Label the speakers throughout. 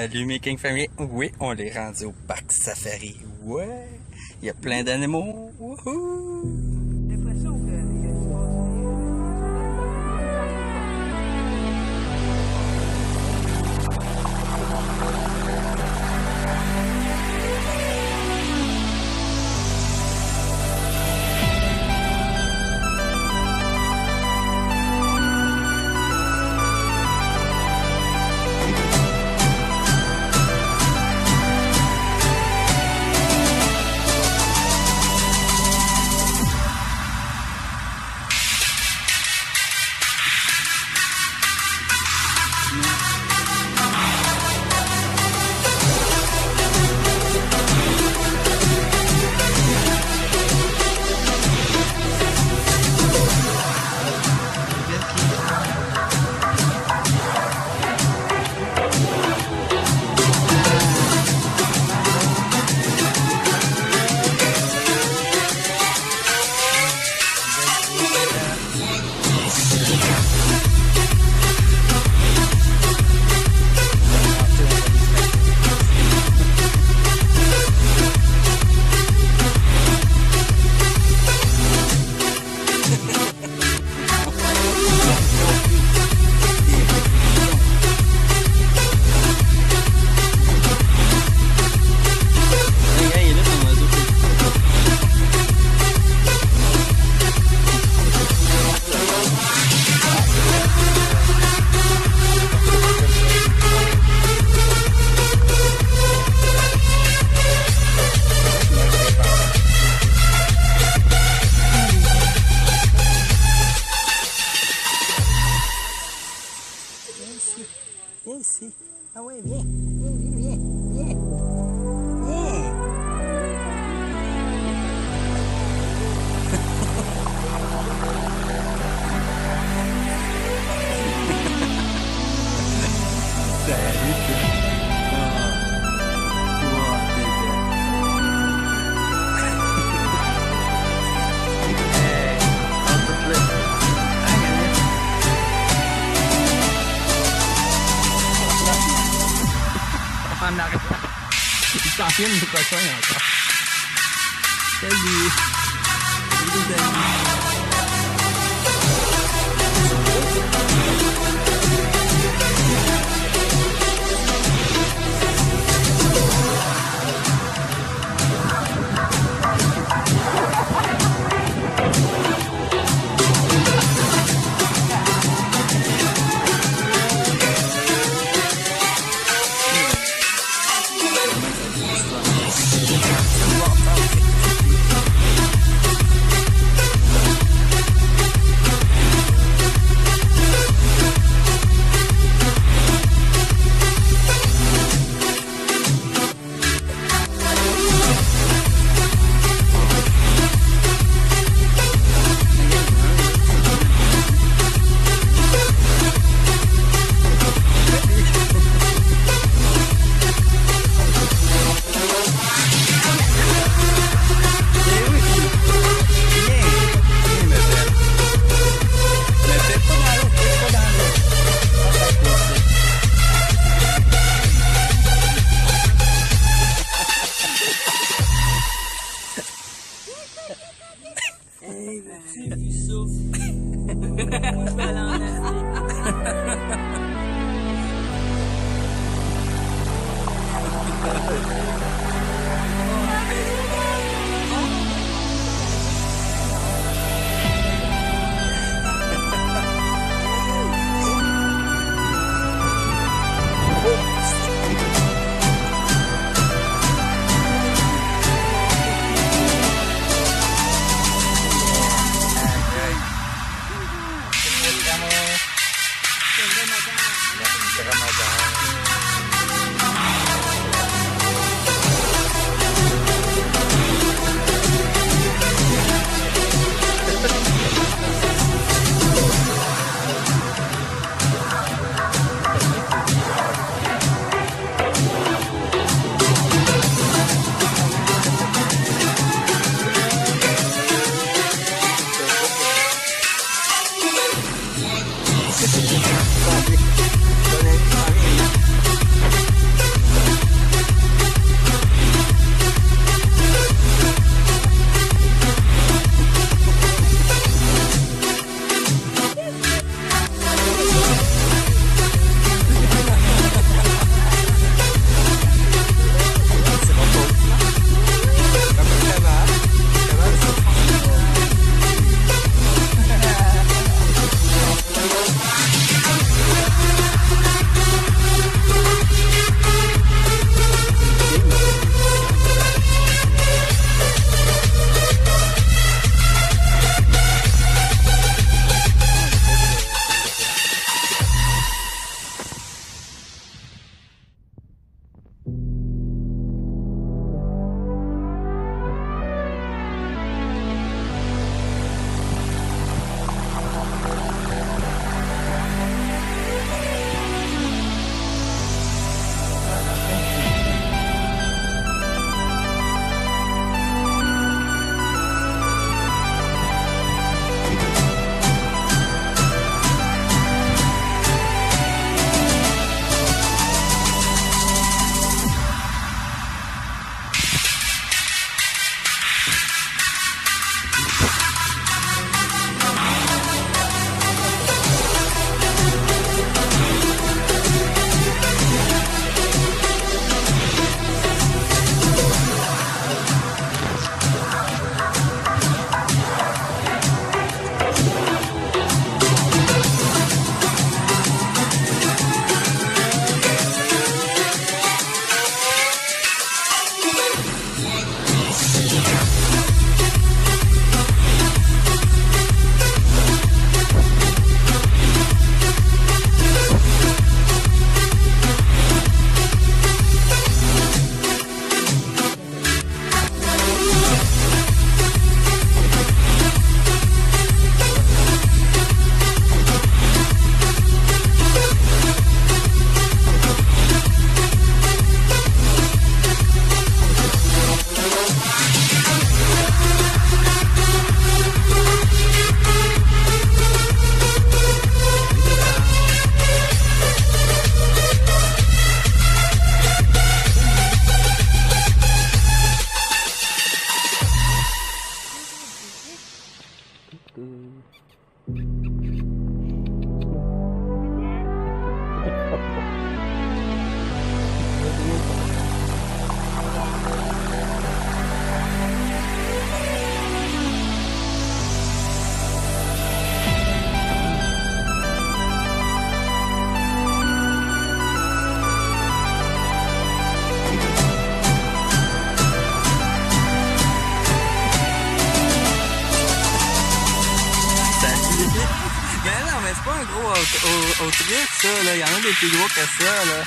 Speaker 1: Salut mes King Family. Oui, on est rendu au parc safari. Ouais, il y a plein d'animaux. Wouhou!
Speaker 2: L'impression qu'il y a du
Speaker 3: Viens ici. Ah ouais, viens. Viens.
Speaker 1: En arrière. Il s'en filme du prochain encore. Salut. Salut les amis.
Speaker 2: Hey, as-tu vu ça? Je vais aller en Asie.
Speaker 1: Vraiment. un gros autruche, ça, là. Il y en a des plus gros que ça, là.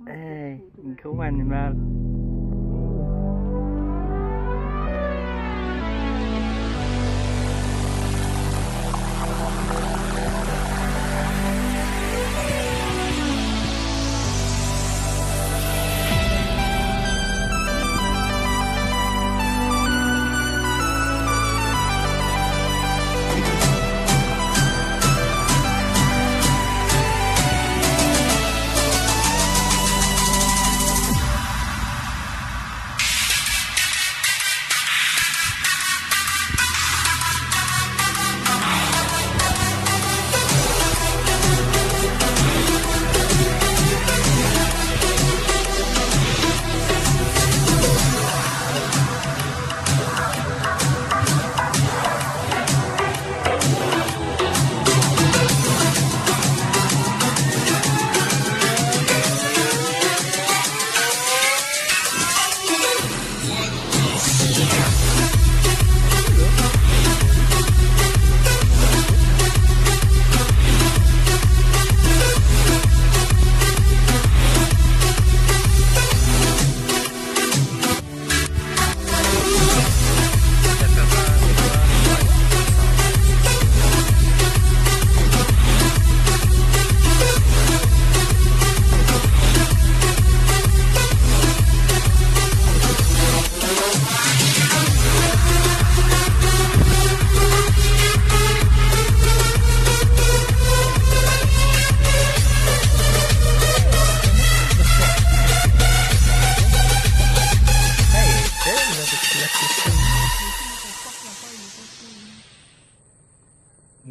Speaker 1: Hey, un gros animal.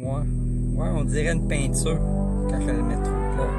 Speaker 1: Ouais, on dirait une peinture quand je le mets trop plat.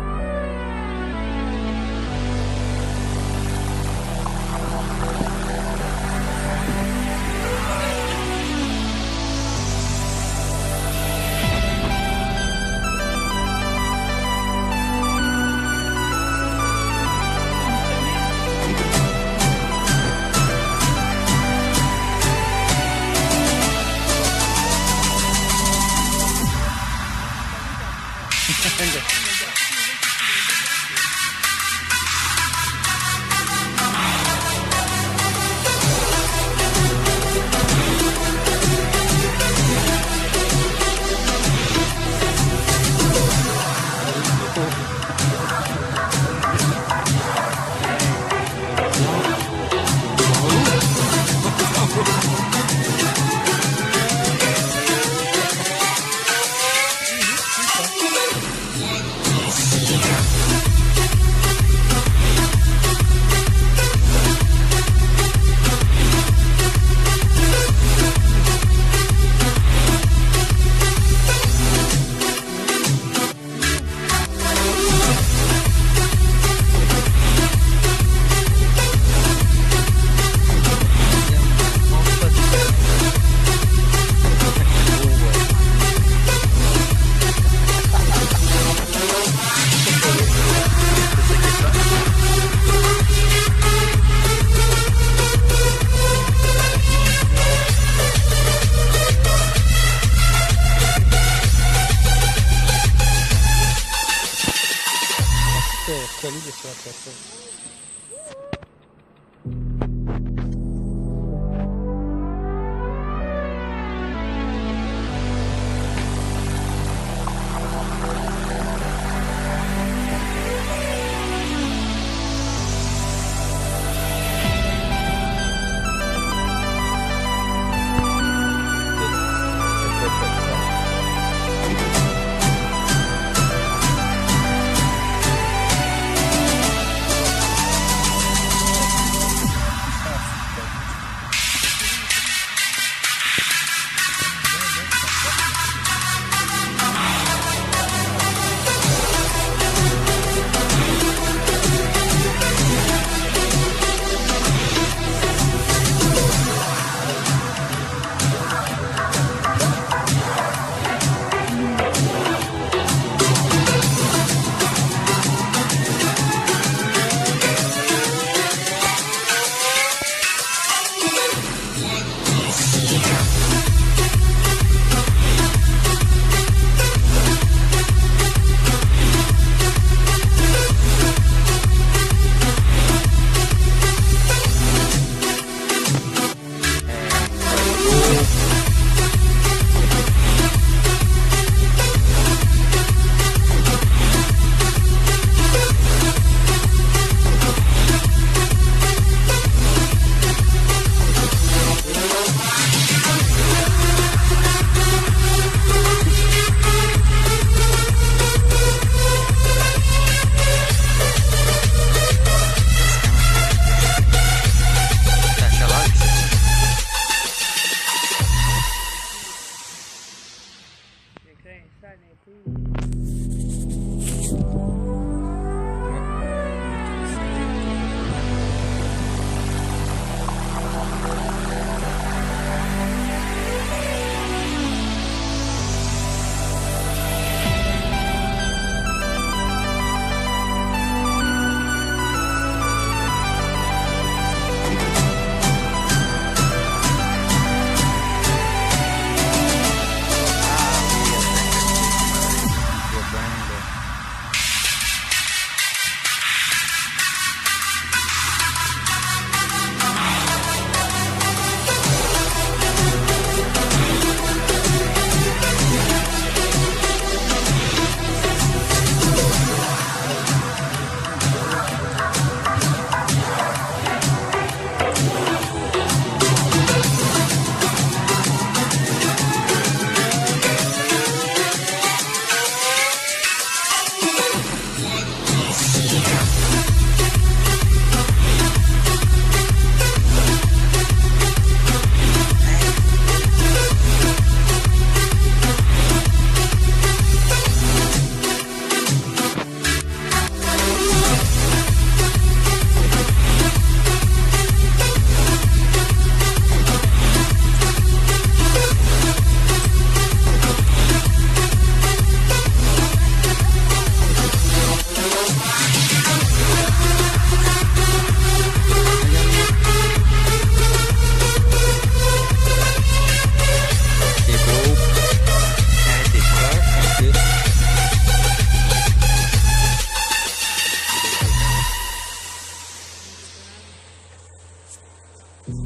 Speaker 1: C'est ça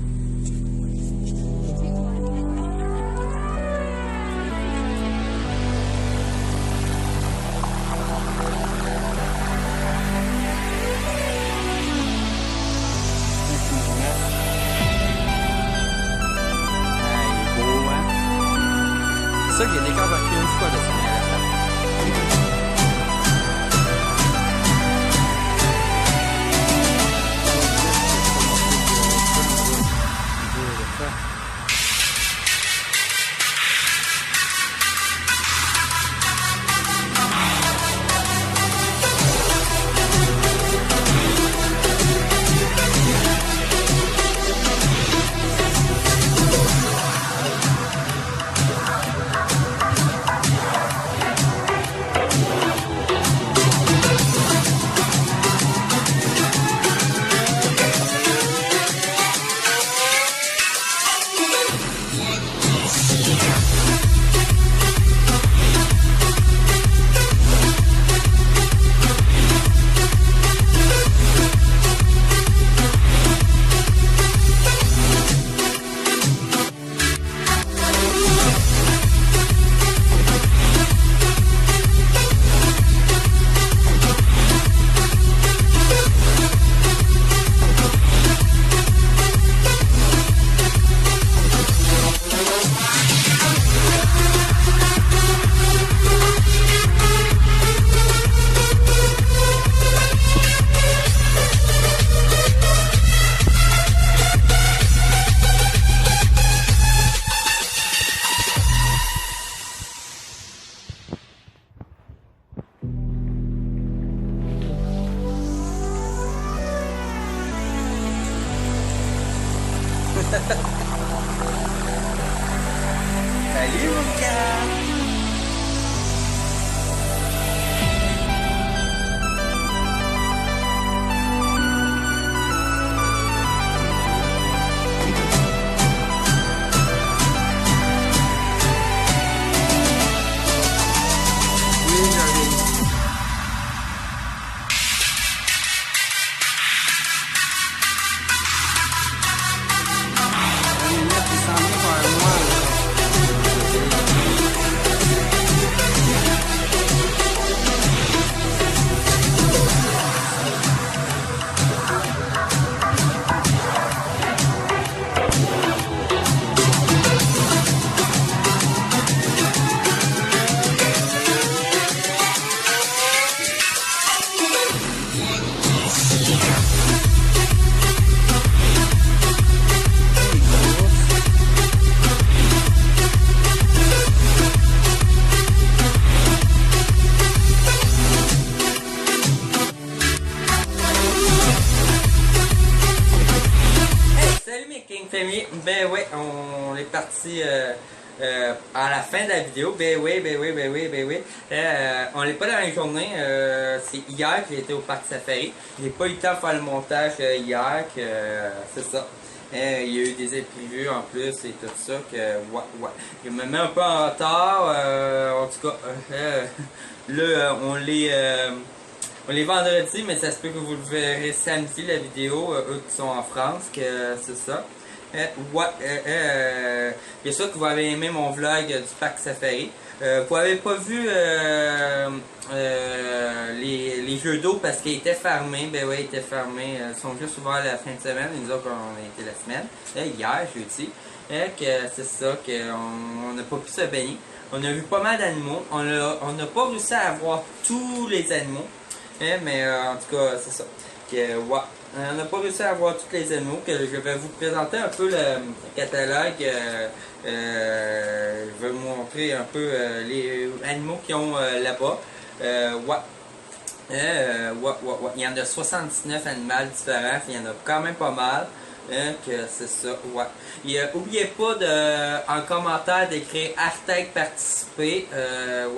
Speaker 1: qu'il a déconvaincu une fois de son éléphant. Salut mon gars! Oui, j'arrive. Ben ouais, on est parti à la fin de la vidéo. Ben oui. On n'est pas dans la journée. C'est hier que j'ai été au parc safari. J'ai pas eu le temps de faire le montage hier. C'est ça. Il y a eu des imprévus en plus et tout ça. Ouais. Je me mets un peu en retard. En tout cas, là, on est vendredi, mais ça se peut que vous le verrez samedi la vidéo. Eux qui sont en France, que c'est ça. Bien sûr que vous avez aimé mon vlog du parc safari. Vous n'avez pas vu les jeux d'eau parce qu'ils étaient fermés. Ben oui, ils étaient fermés. Ils sont juste ouverts la fin de semaine. Nous autres, on a été la semaine. Hier, jeudi. C'est ça, qu'on n'a pas pu se baigner. On a vu pas mal d'animaux. On n'a pas réussi à avoir tous les animaux. Mais en tout cas, c'est ça. On n'a pas réussi à avoir tous les animaux. Je vais vous présenter un peu le catalogue. Je vais vous montrer un peu les animaux qu'ils ont là-bas. Il y en a 79 animaux différents. Il y en a quand même pas mal. C'est ça, Et n'oubliez pas en commentaire d'écrire hashtag participer. Ça,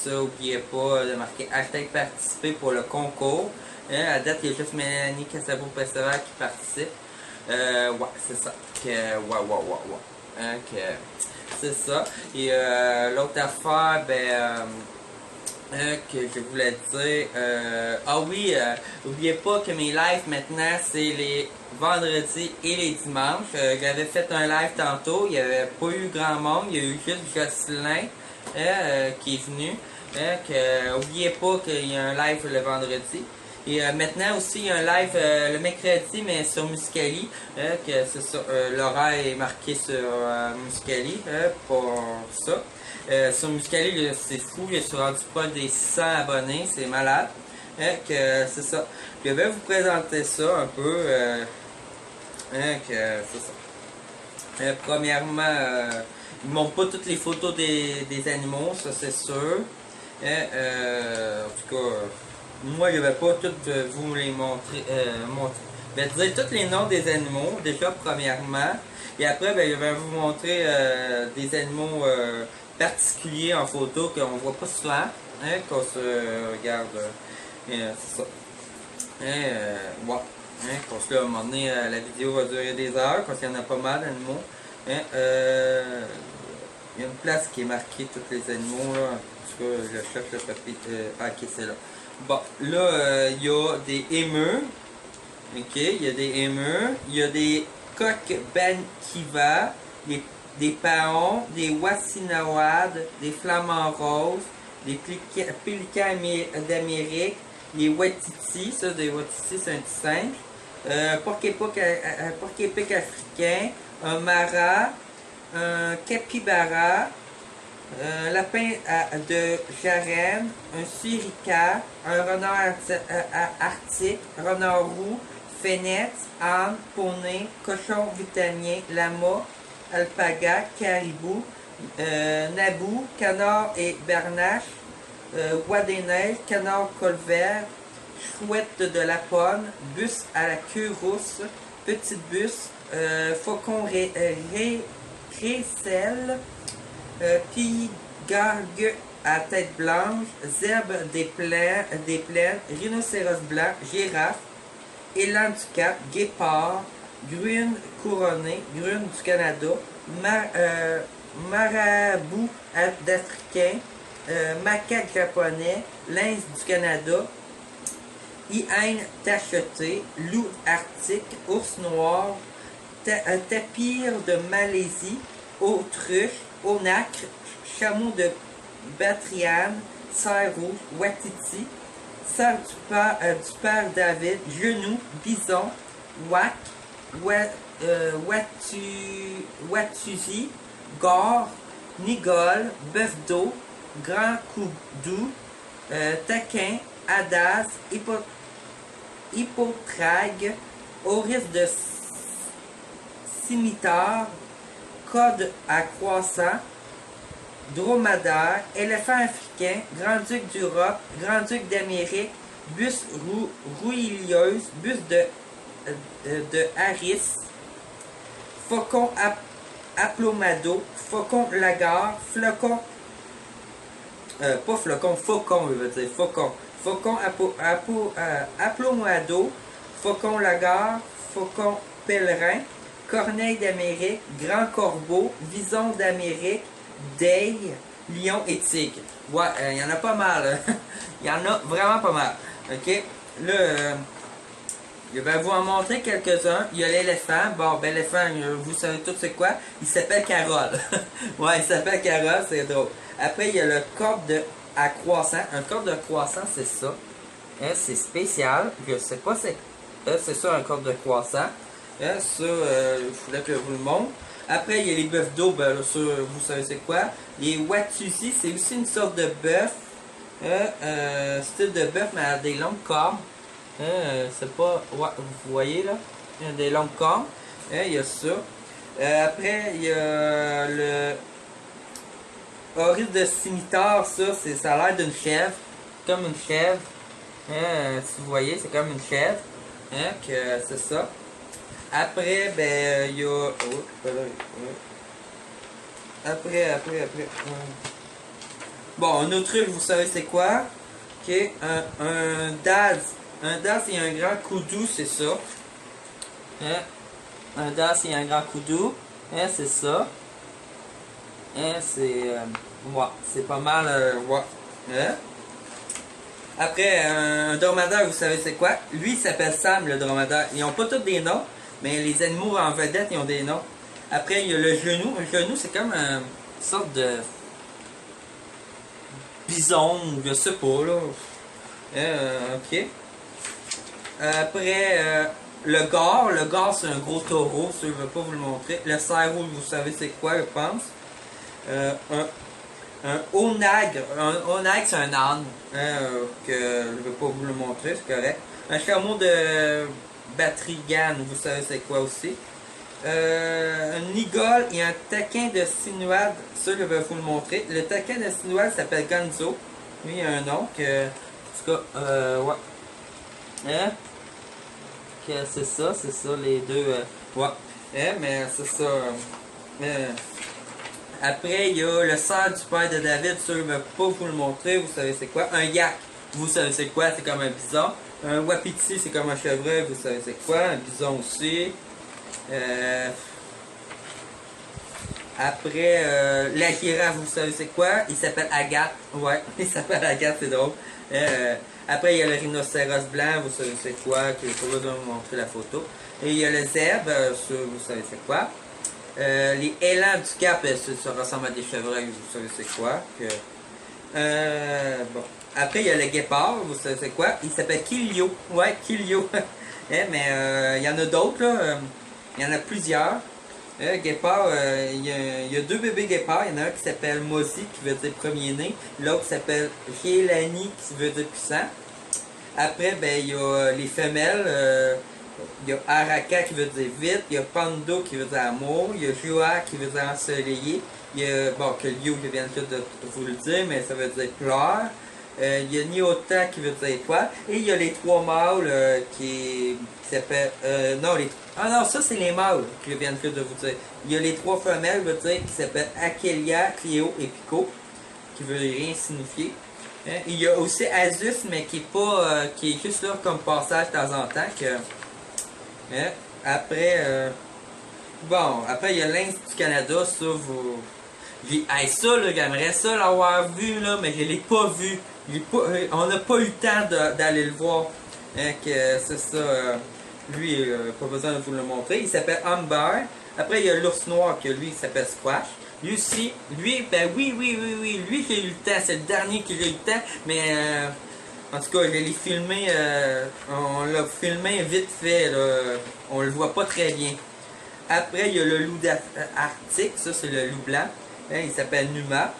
Speaker 1: n'oubliez pas de marquer hashtag participer pour le concours. À date, il y a juste Mélanie Casabo-Pesseval qui participe. C'est ça. C'est ça. Et l'autre affaire, que je voulais dire. Ah oui, n'oubliez pas que mes lives maintenant, c'est les vendredis et les dimanches. J'avais fait un live tantôt, il n'y avait pas eu grand monde, il y a eu juste Jocelyn qui est venu. N'oubliez pas qu'il y a un live le vendredi. Et maintenant aussi, il y a un live le mercredi, mais sur Muscali. Que c'est ça, l'horaire est marqué sur Muscali pour ça. Sur Muscali, c'est fou, je suis rendu pas des 100 abonnés, c'est malade. Que c'est ça. Je vais vous présenter ça un peu. Que c'est ça. Premièrement, ils montrent pas toutes les photos des animaux, ça c'est sûr. En tout cas, moi je vais pas toutes vous les montrer. Je vais dire tous les noms des animaux, déjà premièrement. Et après, ben, je vais vous montrer des animaux particuliers en photo qu'on voit pas souvent. Qu'on se regarde. C'est ça. Ouais. Parce que là, à un moment donné, la vidéo va durer des heures, parce qu'il y en a pas mal d'animaux. Il y a une place qui est marquée tous les animaux. Là. En tout cas, je cherche le papier. Ok, c'est là. Bon, là, il y a des émeus. Ok, il y a des émeus. Il y a des coqs bankiva, des paons, des wassinawades, des flamants roses, des pélicans d'Amérique, les watitis, ça, des watitis, c'est un petit singe. Porc-épic africain, un mara, un capybara, un lapin de Jarenne, un suricat, un renard arctique, renard roux, fenêtre, âne, poney, cochon vitamien, lama, alpaga, caribou, nabou, canard et bernache, roi des neiges, canard colvert, chouette de Laponne, bus à la queue rousse, petite bus, faucon récelle, pigargue à tête blanche, zèbre des plaines, rhinocéros blanc, girafe, élan du Cap, guépard, grune couronnée, grune du Canada, marabout d'Africain, macaque japonais, lynx du Canada, hyène tachetée, loup arctique, ours noir, tapir de Malaisie, autruche, onacre, chameau de Batriane, cerf rouge, watiti, cerf du père David, genou, bison, watusi, gore, nigole, bœuf d'eau, grand coudou, taquin, hadas, hippotrague, oryx de scimitar, code à croissant, dromadaire, éléphant africain, grand-duc d'Europe, grand-duc d'Amérique, bus rouilleuse, bus de Harris, faucon aplomado, faucon lagarde, flocon, pas flocon, faucon, je veux dire, faucon, faucon aplomado, faucon lagarde, faucon pèlerin, corneille d'Amérique, grand corbeau, vison d'Amérique, Day, lion et tigre. Ouais, il y en a pas mal. Il y en a vraiment pas mal. Ok? Là, je vais vous en montrer quelques-uns. Il y a l'éléphant. Bon, ben l'éléphant, vous savez tout c'est quoi? Il s'appelle Carole. Ouais, il s'appelle Carole, c'est drôle. Après, il y a le corbe à croissant. Un corbe de croissant, c'est ça. Hein, c'est spécial. Je sais pas c'est ça, un corbe de croissant. Hein, ça, il faudrait que je vous le montre. Après, il y a les bœufs d'eau, ben là, ça, vous savez c'est quoi. Les watusi, c'est aussi une sorte de bœuf. Style de bœuf, mais à des longues cornes. C'est pas... Ouais, vous voyez là? Il y a des longues cornes. Il y a ça. Après, il y a le... Oryx de scimitar, ça a l'air d'une chèvre. Comme une chèvre. Si vous voyez, c'est comme une chèvre. Que c'est ça. Après, ben, il y a... Après. Bon, un autre truc, vous savez c'est quoi? Ok, un daz. Un daz, c'est un grand coudou, c'est ça. Un daz, c'est un grand coudou. C'est ça. C'est... ouais, c'est pas mal... ouais. Après, un dromadaire, vous savez c'est quoi? Lui, il s'appelle Sam, le dromadaire. Ils ont pas tous des noms, mais les animaux en vedette, ils ont des noms. Après, il y a le genou. Le genou, c'est comme une sorte de bison, je sais pas, là. Ok. Après, le gare. Le gare, c'est un gros taureau, ça, je ne vais pas vous le montrer. Le cerf rouge, vous savez c'est quoi, je pense. Un onagre. Un onagre, c'est un âne. Que je ne vais pas vous le montrer, c'est correct. Un chameau de Batrigan, vous savez c'est quoi aussi. Un igole et un taquin de Sinuade, ça je vais vous le montrer. Le taquin de Sinuade s'appelle Gonzo. Lui il a un nom que. En tout cas, ouais. Hein? Que c'est ça, les deux. Ouais. Mais c'est ça. Après, il y a le cerf du père de David, ça je ne vais pas vous le montrer, vous savez c'est quoi. Un yak, vous savez c'est quoi, c'est comme un bison. Un wapiti, c'est comme un chevreuil, vous savez c'est quoi. Un bison aussi. Après, la girafe, vous savez c'est quoi? Il s'appelle Agathe. Ouais, il s'appelle Agathe, c'est drôle. Après, il y a le rhinocéros blanc, vous savez c'est quoi? Que je vais pas besoin de vous montrer la photo. Et il y a le zèbre, ça, vous savez c'est quoi? Les élans du Cap, ça ressemble à des chevreuils, vous savez c'est quoi? Bon. Après, il y a le guépard, vous savez c'est quoi? Il s'appelle Kilio. Ouais, Kilio. Mais il y en a d'autres, là. Il y en a plusieurs. Guépard, il y a deux bébés guépards. Il y en a un qui s'appelle Mozi, qui veut dire premier-né. L'autre s'appelle Gielani, qui veut dire puissant. Après, ben, il y a les femelles. Il y a Araka qui veut dire vite. Il y a Pando qui veut dire amour. Il y a Joa qui veut dire ensoleillé. Il y a, bon, que Liu, je viens de vous le dire, mais ça veut dire pleure. Il y a Niota qui veut dire étoile. Et il y a les trois mâles qui s'appellent. Non, ah non, ça c'est les mâles que je viens de vous dire. Il y a les trois femelles, je veux dire, qui s'appellent Akelia, Cléo et Pico, qui veut rien signifier. Hein? Il y a aussi Azus, mais qui est pas. Qui est juste là comme passage de temps en temps. Que, hein? Après. Bon, après il y a l'Inse du Canada, ça vous. Hey, ça, là, j'aimerais ça l'avoir vu, là, mais je l'ai pas vu. On n'a pas eu le temps d'aller le voir. Hein, que c'est ça. Lui, pas besoin de vous le montrer. Il s'appelle Amber. Après, il y a l'ours noir, que lui, il s'appelle Squash. Lui aussi, ben oui. Lui, j'ai eu le temps. C'est le dernier que j'ai eu le temps. Mais, en tout cas, je l'ai filmé. On l'a filmé vite fait, là. On le voit pas très bien. Après, il y a le loup arctique. Ça, c'est le loup blanc. Hein, il s'appelle Numa.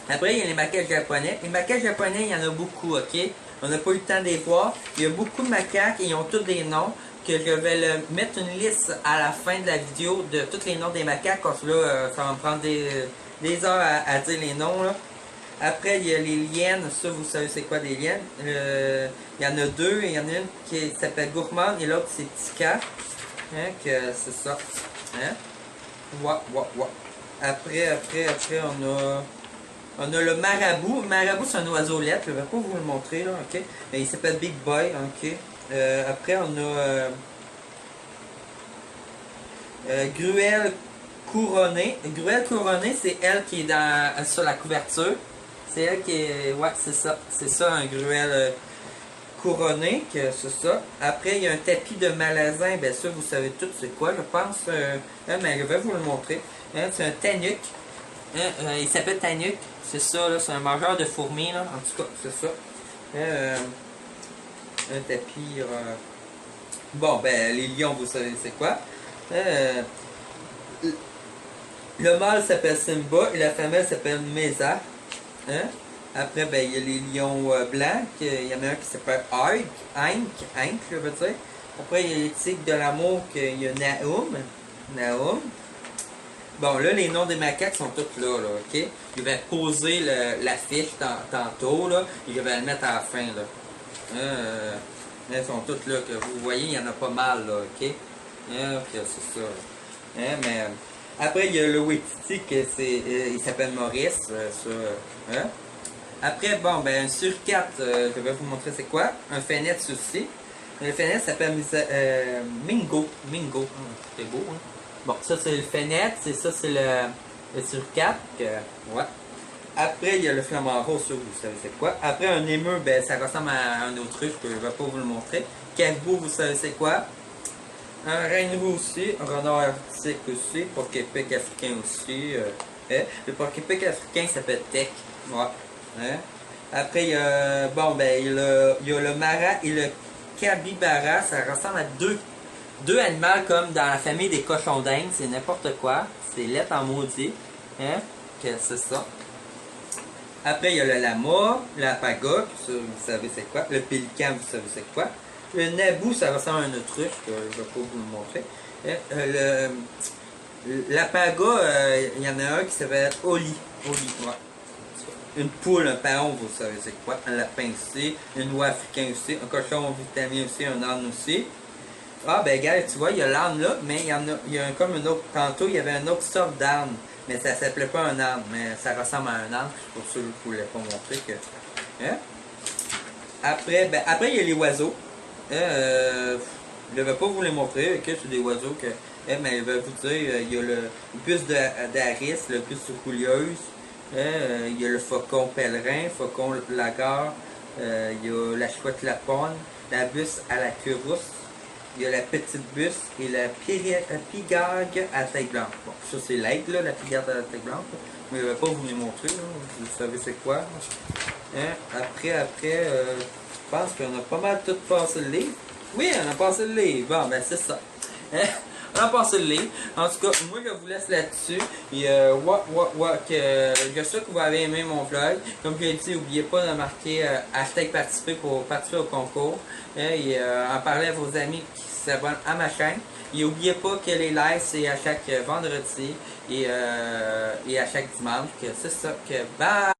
Speaker 1: Après, il y a les macaques japonais. Les macaques japonais, il y en a beaucoup, ok? On n'a pas eu le temps de les voir. Il y a beaucoup de macaques et ils ont tous des noms. Que je vais mettre une liste à la fin de la vidéo de tous les noms des macaques. Parce que là, ça va me prendre des heures à dire les noms, là. Après, il y a les liènes. Ça, vous savez c'est quoi des liènes? Il y en a deux. Il y en a une qui s'appelle Gourmand et l'autre, c'est Tika. Hein, que c'est ça. Hein? Ouais. Après, on a le marabout. Le marabout, c'est un oiseau lettre. Je ne vais pas vous le montrer, là, ok? Mais il s'appelle Big Boy, ok? Après, on a Gruelle couronnée. Gruelle couronnée, c'est elle qui est sur la couverture. C'est elle qui est... Ouais, c'est ça. C'est ça, un gruelle couronné, que c'est ça. Après, il y a un tapis de malasin. Ben ça, vous savez tout c'est quoi, je pense. Mais je vais vous le montrer. Hein, c'est un tanuc. Hein, il s'appelle tanuc. C'est ça, là. C'est un mangeur de fourmis, là. En tout cas, c'est ça. Un tapis... Bon, ben, les lions, vous savez c'est quoi. Le mâle s'appelle Simba et la femelle s'appelle Mesa. Hein? Après, ben, il y a les lions blancs. Il y en a un qui s'appelle Hank, je veux dire. Après, il y a les tigres de l'amour. Il y a Naum. Bon, là, les noms des macaques sont tous là, ok? Je vais poser l'affiche tantôt, là, et je vais le mettre à la fin, là. Ils sont tous là, que vous voyez, il y en a pas mal, là, ok? Ok, c'est ça. Mais après, il y a le Wetiti, il s'appelle Maurice, ça. Après, bon, ben, un suricate, je vais vous montrer c'est quoi. Un fenêtre aussi. Le fenêtre s'appelle Mingo. C'est beau, hein? Bon, ça c'est le fenêtre, ça c'est le suricate. Ouais. Après, il y a le flamant rose, ça, vous savez c'est quoi. Après, un émeu, ben, ça ressemble à un autruche, je ne vais pas vous le montrer. Caribou, vous savez c'est quoi. Un renne roux aussi, un renard arctique aussi, porc-épic africain aussi. Le porc-épic africain s'appelle Tech. Ouais. Hein? Après, il y a, bon, ben, il y a le marat et le capybara, ça ressemble à deux animaux comme dans la famille des cochons d'Inde, c'est n'importe quoi. C'est laid en maudit. Hein? Que c'est ça. Après, il y a le lama, l'alpaga, ça, vous savez c'est quoi. Le pélican, vous savez c'est quoi. Le nabou, ça ressemble à un autruche, que je ne vais pas vous le montrer. L'alpaga, il y en a un qui s'appelle Oli. Oli, ouais. Une poule, un paon, vous savez c'est quoi. Un lapin aussi, une oie africain aussi, un cochon vitamine aussi, un âne aussi. Ah ben gars, tu vois, il y a l'âne là, mais il y a comme une autre. Tantôt, il y avait une autre sorte d'âne. Mais ça s'appelait pas un âne, mais ça ressemble à un âne. Pour ceux que je voulais pas montrer que. Hein? Après, il y a les oiseaux. Je ne vais pas vous les montrer, ok? C'est des oiseaux que. Mais je vais vous dire, il y a le bus d'Aris, le bus de Coulieuse. Il y a le faucon pèlerin, faucon lagard. Il y a la chouette lapone, la bus à la queue rousse. Il y a la petite bus et la pigargue à tête blanche. Bon, ça c'est l'aigle, là, la pigargue à la tête blanche. Mais je ne vais pas vous les montrer, là. Vous savez c'est quoi. Hein? Après, je pense qu'on a pas mal tout passé le livre. Oui, on a passé le livre. Bon, ben c'est ça. Hein? On a passé le livre. En tout cas, moi je vous laisse là-dessus. Et j'espère que vous avez aimé mon vlog. Comme je l'ai dit, n'oubliez pas de marquer hashtag participer pour participer au concours. Et en parler à vos amis qui s'abonnent à ma chaîne. Et n'oubliez pas que les lives c'est à chaque vendredi et à chaque dimanche. C'est ça. Bye!